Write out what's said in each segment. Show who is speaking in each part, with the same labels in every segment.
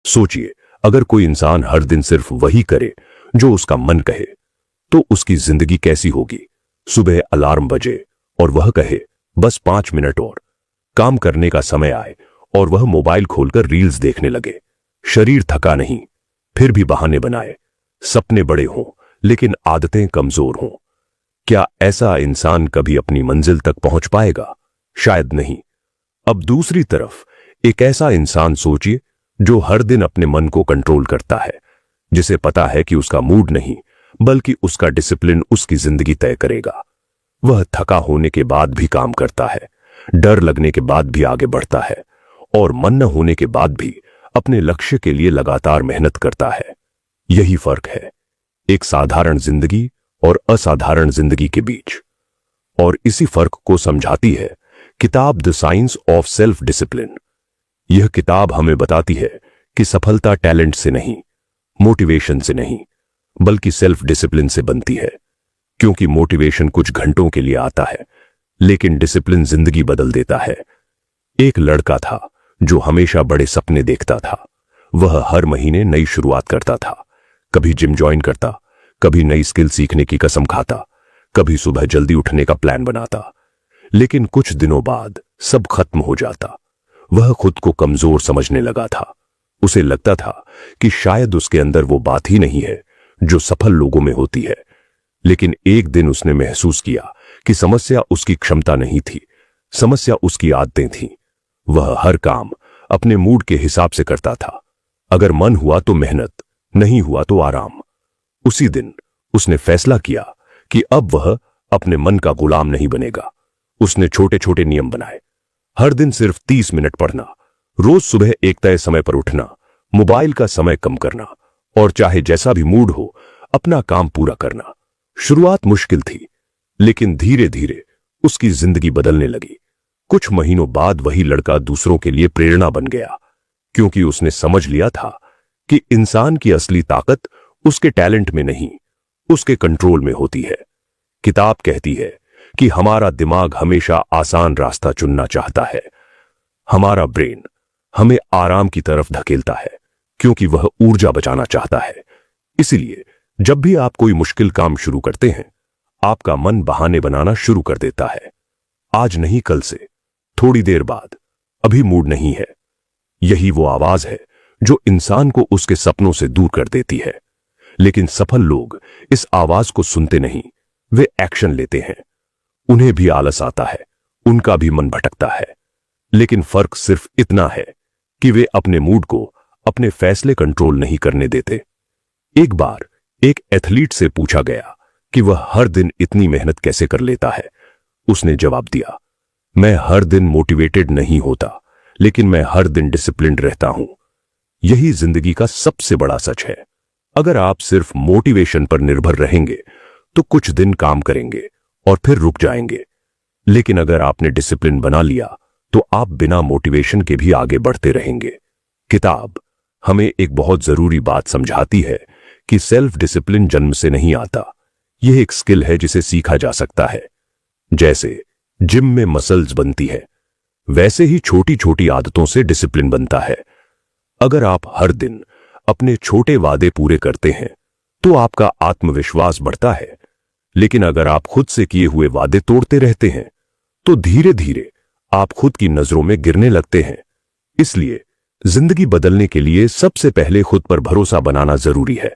Speaker 1: सोचिए, अगर कोई इंसान हर दिन सिर्फ वही करे जो उसका मन कहे, तो उसकी जिंदगी कैसी होगी। सुबह अलार्म बजे और वह कहे बस 5 मिनट और, काम करने का समय आए और वह मोबाइल खोलकर रील्स देखने लगे। शरीर थका नहीं, फिर भी बहाने बनाए। सपने बड़े हों लेकिन आदतें कमजोर हों। क्या ऐसा इंसान कभी अपनी मंजिल तक पहुंच पाएगा? शायद नहीं। अब दूसरी तरफ एक ऐसा इंसान सोचिए जो हर दिन अपने मन को कंट्रोल करता है, जिसे पता है कि उसका मूड नहीं बल्कि उसका डिसिप्लिन उसकी जिंदगी तय करेगा। वह थका होने के बाद भी काम करता है, डर लगने के बाद भी आगे बढ़ता है और मन न होने के बाद भी अपने लक्ष्य के लिए लगातार मेहनत करता है। यही फर्क है एक साधारण जिंदगी और असाधारण जिंदगी के बीच। और इसी फर्क को समझाती है किताब the science of self discipline. यह किताब हमें बताती है कि सफलता टैलेंट से नहीं, मोटिवेशन से नहीं, बल्कि सेल्फ डिसिप्लिन से बनती है। क्योंकि मोटिवेशन कुछ घंटों के लिए आता है, लेकिन डिसिप्लिन जिंदगी बदल देता है। एक लड़का था जो हमेशा बड़े सपने देखता था। वह हर महीने नई शुरुआत करता था, कभी जिम ज्वाइन करता, कभी नई स्किल सीखने की कसम खाता, कभी सुबह जल्दी उठने का प्लान बनाता। लेकिन कुछ दिनों बाद सब खत्म हो जाता। वह खुद को कमजोर समझने लगा था। उसे लगता था कि शायद उसके अंदर वो बात ही नहीं है जो सफल लोगों में होती है। लेकिन एक दिन उसने महसूस किया कि समस्या उसकी क्षमता नहीं थी, समस्या उसकी आदतें थीं। वह हर काम अपने मूड के हिसाब से करता था। अगर मन हुआ तो मेहनत, नहीं हुआ तो आराम। उसी दिन उसने फैसला किया कि अब वह अपने मन का गुलाम नहीं बनेगा। उसने छोटे छोटे नियम बनाए। हर दिन सिर्फ 30 मिनट पढ़ना, रोज सुबह एक तय समय पर उठना, मोबाइल का समय कम करना और चाहे जैसा भी मूड हो अपना काम पूरा करना। शुरुआत मुश्किल थी, लेकिन धीरे धीरे उसकी जिंदगी बदलने लगी। कुछ महीनों बाद वही लड़का दूसरों के लिए प्रेरणा बन गया, क्योंकि उसने समझ लिया था कि इंसान की असली ताकत उसके टैलेंट में नहीं, उसके कंट्रोल में होती है। किताब कहती है कि हमारा दिमाग हमेशा आसान रास्ता चुनना चाहता है। हमारा ब्रेन हमें आराम की तरफ धकेलता है, क्योंकि वह ऊर्जा बचाना चाहता है। इसलिए जब भी आप कोई मुश्किल काम शुरू करते हैं, आपका मन बहाने बनाना शुरू कर देता है। आज नहीं, कल से, थोड़ी देर बाद, अभी मूड नहीं है। यही वो आवाज है जो इंसान को उसके सपनों से दूर कर देती है। लेकिन सफल लोग इस आवाज को सुनते नहीं, वे एक्शन लेते हैं। उन्हें भी आलस आता है, उनका भी मन भटकता है, लेकिन फर्क सिर्फ इतना है कि वे अपने मूड को, अपने फैसले कंट्रोल नहीं करने देते। एक बार एक एथलीट से पूछा गया कि वह हर दिन इतनी मेहनत कैसे कर लेता है। उसने जवाब दिया, मैं हर दिन मोटिवेटेड नहीं होता, लेकिन मैं हर दिन डिसिप्लिन्ड रहता हूं। यही जिंदगी का सबसे बड़ा सच है। अगर आप सिर्फ मोटिवेशन पर निर्भर रहेंगे तो कुछ दिन काम करेंगे और फिर रुक जाएंगे। लेकिन अगर आपने डिसिप्लिन बना लिया तो आप बिना मोटिवेशन के भी आगे बढ़ते रहेंगे। किताब हमें एक बहुत जरूरी बात समझाती है कि सेल्फ डिसिप्लिन जन्म से नहीं आता। यह एक स्किल है जिसे सीखा जा सकता है। जैसे जिम में मसल्स बनती है, वैसे ही छोटी छोटी आदतों से डिसिप्लिन बनता है। अगर आप हर दिन अपने छोटे वादे पूरे करते हैं तो आपका आत्मविश्वास बढ़ता है। लेकिन अगर आप खुद से किए हुए वादे तोड़ते रहते हैं तो धीरे धीरे आप खुद की नजरों में गिरने लगते हैं। इसलिए जिंदगी बदलने के लिए सबसे पहले खुद पर भरोसा बनाना जरूरी है।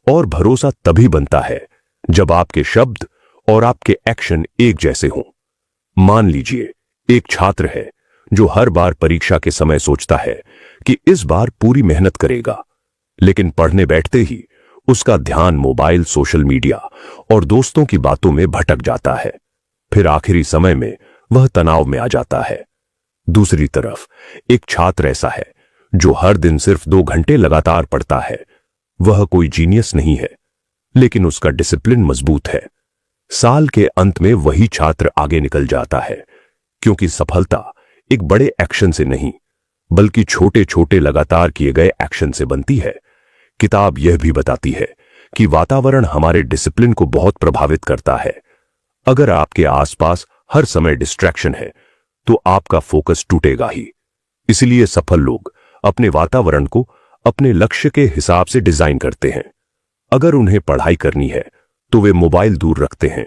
Speaker 1: और भरोसा तभी बनता है जब आपके शब्द और आपके एक्शन एक जैसे हों। मान लीजिए एक छात्र है जो हर बार परीक्षा के समय सोचता है कि इस बार पूरी मेहनत करेगा, लेकिन पढ़ने बैठते ही उसका ध्यान मोबाइल, सोशल मीडिया और दोस्तों की बातों में भटक जाता है। फिर आखिरी समय में वह तनाव में आ जाता है। दूसरी तरफ एक छात्र ऐसा है जो हर दिन सिर्फ 2 घंटे लगातार पढ़ता है। वह कोई जीनियस नहीं है, लेकिन उसका डिसिप्लिन मजबूत है। साल के अंत में वही छात्र आगे निकल जाता है, क्योंकि सफलता एक बड़े एक्शन से नहीं बल्कि छोटे छोटे लगातार किए गए एक्शन से बनती है। किताब यह भी बताती है कि वातावरण हमारे डिसिप्लिन को बहुत प्रभावित करता है। अगर आपके आसपास हर समय डिस्ट्रैक्शन है तो आपका फोकस टूटेगा ही। इसलिए सफल लोग अपने वातावरण को अपने लक्ष्य के हिसाब से डिजाइन करते हैं। अगर उन्हें पढ़ाई करनी है तो वे मोबाइल दूर रखते हैं।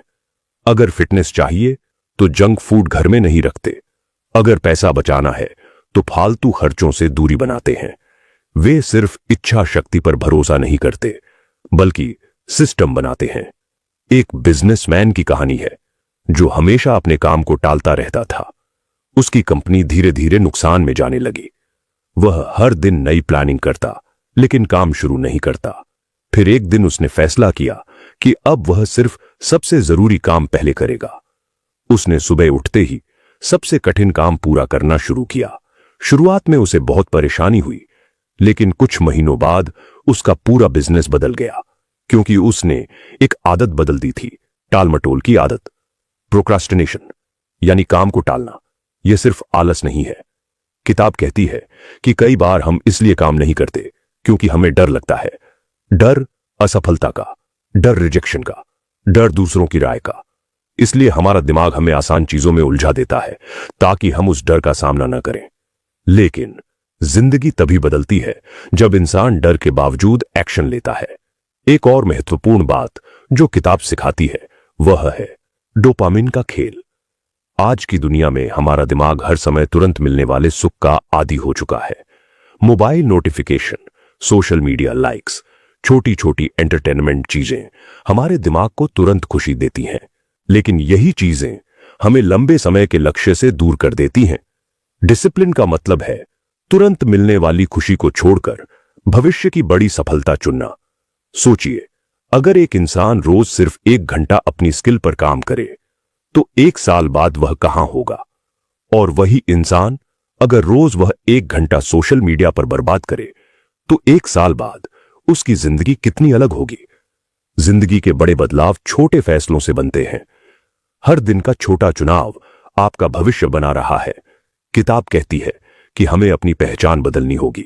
Speaker 1: अगर फिटनेस चाहिए तो जंक फूड घर में नहीं रखते। अगर पैसा बचाना है तो फालतू खर्चों से दूरी बनाते हैं। वे सिर्फ इच्छा शक्ति पर भरोसा नहीं करते बल्कि सिस्टम बनाते हैं। एक बिजनेसमैन की कहानी है जो हमेशा अपने काम को टालता रहता था। उसकी कंपनी धीरे धीरे नुकसान में जाने लगी। वह हर दिन नई प्लानिंग करता लेकिन काम शुरू नहीं करता। फिर एक दिन उसने फैसला किया कि अब वह सिर्फ सबसे जरूरी काम पहले करेगा। उसने सुबह उठते ही सबसे कठिन काम पूरा करना शुरू किया। शुरुआत में उसे बहुत परेशानी हुई, लेकिन कुछ महीनों बाद उसका पूरा बिजनेस बदल गया, क्योंकि उसने एक आदत बदल दी थी, टालमटोल की आदत। प्रोक्रास्टिनेशन यानी काम को टालना, यह सिर्फ आलस नहीं है। किताब कहती है कि कई बार हम इसलिए काम नहीं करते क्योंकि हमें डर लगता है। डर असफलता का, डर रिजेक्शन का, डर दूसरों की राय का। इसलिए हमारा दिमाग हमें आसान चीजों में उलझा देता है ताकि हम उस डर का सामना न करें। लेकिन जिंदगी तभी बदलती है जब इंसान डर के बावजूद एक्शन लेता है। एक और महत्वपूर्ण बात जो किताब सिखाती है वह है डोपामिन का खेल। आज की दुनिया में हमारा दिमाग हर समय तुरंत मिलने वाले सुख का आदी हो चुका है। Mobile notification, social media likes, छोटी छोटी एंटरटेनमेंट चीजें हमारे दिमाग को तुरंत खुशी देती हैं, लेकिन यही चीजें हमें लंबे समय के लक्ष्य से दूर कर देती हैं। डिसिप्लिन का मतलब है तुरंत मिलने वाली खुशी को छोड़कर भविष्य की बड़ी सफलता चुनना। सोचिए, अगर एक इंसान रोज सिर्फ 1 घंटा अपनी स्किल पर काम करे तो 1 साल बाद वह कहां होगा? और वही इंसान अगर रोज वह 1 घंटा सोशल मीडिया पर बर्बाद करे तो 1 साल बाद उसकी जिंदगी कितनी अलग होगी? जिंदगी के बड़े बदलाव छोटे फैसलों से बनते हैं। हर दिन का छोटा चुनाव आपका भविष्य बना रहा है। किताब कहती है कि हमें अपनी पहचान बदलनी होगी।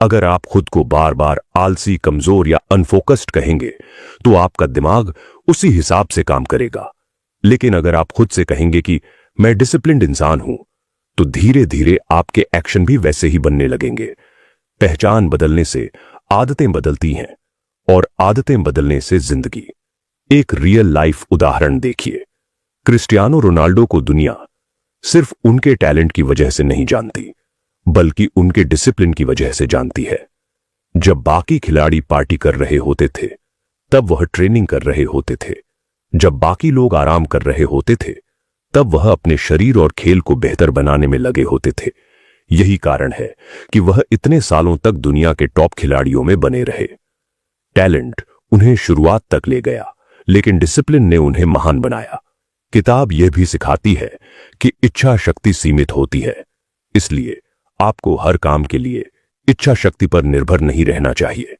Speaker 1: अगर आप खुद को बार बार आलसी, कमजोर या अनफोकस्ड कहेंगे तो आपका दिमाग उसी हिसाब से काम करेगा। लेकिन अगर आप खुद से कहेंगे कि मैं डिसिप्लिन्ड इंसान हूं, तो धीरे धीरे आपके एक्शन भी वैसे ही बनने लगेंगे। पहचान बदलने से आदतें बदलती हैं और आदतें बदलने से जिंदगी। एक रियल लाइफ उदाहरण देखिए। क्रिस्टियानो रोनाल्डो को दुनिया सिर्फ उनके टैलेंट की वजह से नहीं जानती, बल्कि उनके डिसिप्लिन की वजह से जानती है। जब बाकी खिलाड़ी पार्टी कर रहे होते थे, तब वह ट्रेनिंग कर रहे होते थे। जब बाकी लोग आराम कर रहे होते थे, तब वह अपने शरीर और खेल को बेहतर बनाने में लगे होते थे। यही कारण है कि वह इतने सालों तक दुनिया के टॉप खिलाड़ियों में बने रहे। टैलेंट उन्हें शुरुआत तक ले गया, लेकिन डिसिप्लिन ने उन्हें महान बनाया। किताब यह भी सिखाती है कि इच्छा शक्ति सीमित होती है, इसलिए आपको हर काम के लिए इच्छा शक्ति पर निर्भर नहीं रहना चाहिए।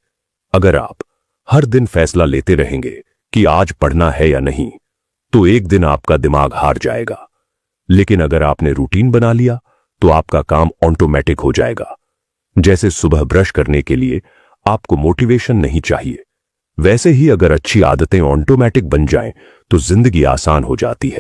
Speaker 1: अगर आप हर दिन फैसला लेते रहेंगे कि आज पढ़ना है या नहीं, तो एक दिन आपका दिमाग हार जाएगा। लेकिन अगर आपने रूटीन बना लिया तो आपका काम ऑटोमेटिक हो जाएगा। जैसे सुबह ब्रश करने के लिए आपको मोटिवेशन नहीं चाहिए, वैसे ही अगर अच्छी आदतें ऑटोमेटिक बन जाएं तो जिंदगी आसान हो जाती है।